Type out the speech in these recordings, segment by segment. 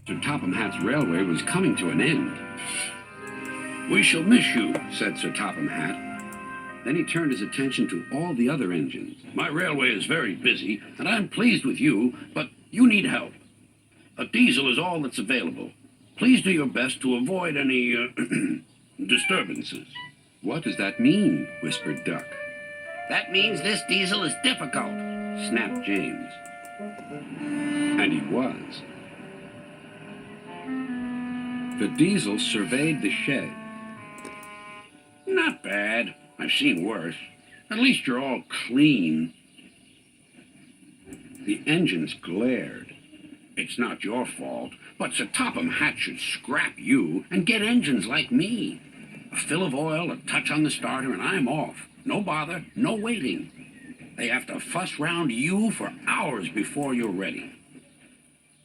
Sir Topham Hatt's railway was coming to an end. "We shall miss you," said Sir Topham Hatt. Then he turned his attention to all the other engines. "My railway is very busy, and I'm pleased with you, but you need help. A diesel is all that's available. Please do your best to avoid any disturbances." "What does that mean?" whispered Duck. "That means this diesel is difficult," snapped James. And he was. The diesel surveyed the shed. "Not bad. I've seen worse. At least you're all clean." The engines glared. "It's not your fault, but Sir Topham Hatt should scrap you and get engines like me. A fill of oil, a touch on the starter, and I'm off. No bother, no waiting. They have to fuss round you for hours before you're ready."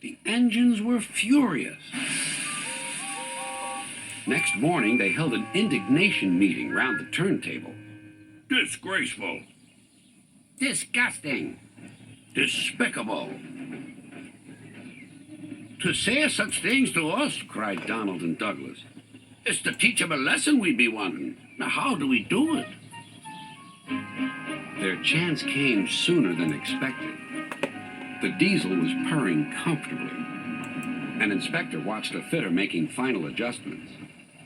The engines were furious. Next morning, they held an indignation meeting round the turntable. "Disgraceful." "Disgusting." "Despicable." "To say such things to us," cried Donald and Douglas, "is to teach him a lesson we'd be wanting. Now how do we do it?" Their chance came sooner than expected. The diesel was purring comfortably. An inspector watched a fitter making final adjustments.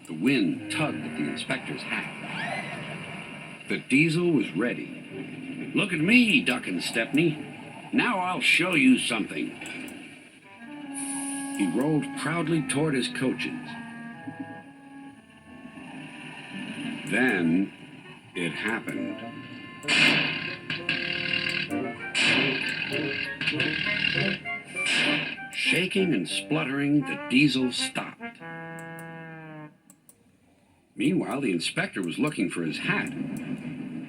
The wind tugged at the inspector's hat. The diesel was ready. "Look at me, Duck and Stepney. Now I'll show you something." He rolled proudly toward his coaches. Then it happened. Shaking and spluttering, the diesel stopped. Meanwhile, the inspector was looking for his hat.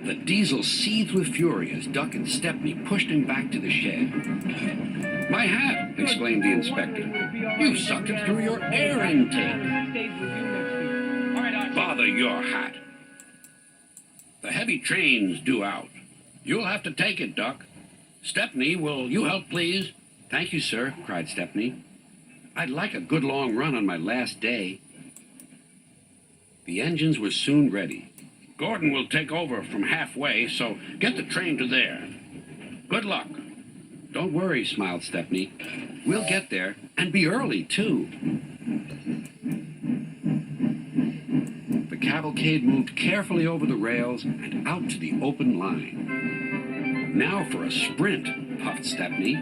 The diesel seethed with fury as Duck and Stepney pushed him back to the shed. "My hat!" exclaimed the inspector. "You sucked it through your air intake." "Bother your hat. The heavy train's due out. You'll have to take it, Duck. Stepney, will you help, please?" "Thank you, sir," cried Stepney. "I'd like a good long run on my last day." The engines were soon ready. "Gordon will take over from halfway, so get the train to there. Good luck." "Don't worry," smiled Stepney. "We'll get there, and be early, too." The cavalcade moved carefully over the rails and out to the open line. "Now for a sprint," puffed Stepney.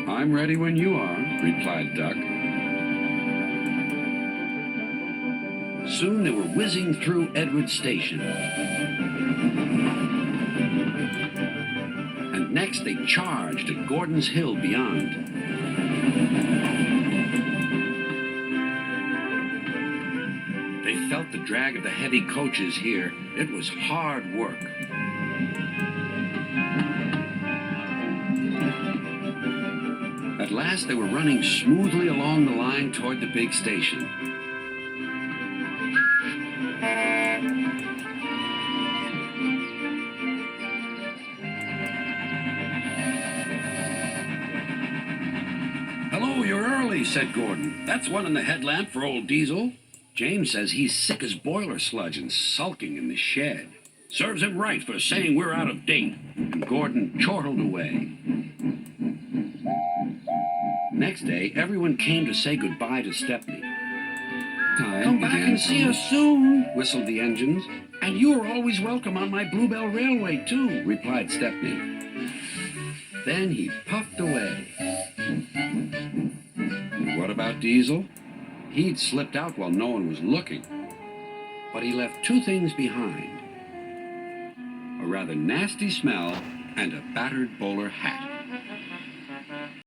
"I'm ready when you are," replied Duck. Soon they were whizzing through Edward Station. And next they charged at Gordon's Hill beyond. They felt the drag of the heavy coaches here. It was hard work. At last they were running smoothly along the line toward the big station. "Hello, you're early," said Gordon. "That's one in the headlamp for old Diesel. James says he's sick as boiler sludge and sulking in the shed. Serves him right for saying we're out of date." And Gordon chortled away. Next day, everyone came to say goodbye to Stepney. "Come back and see us soon," whistled the engines. "And you are always welcome on my Bluebell Railway, too," replied Stepney. Then he puffed away. What about Diesel? He'd slipped out while no one was looking. But he left two things behind: a rather nasty smell and a battered bowler hat.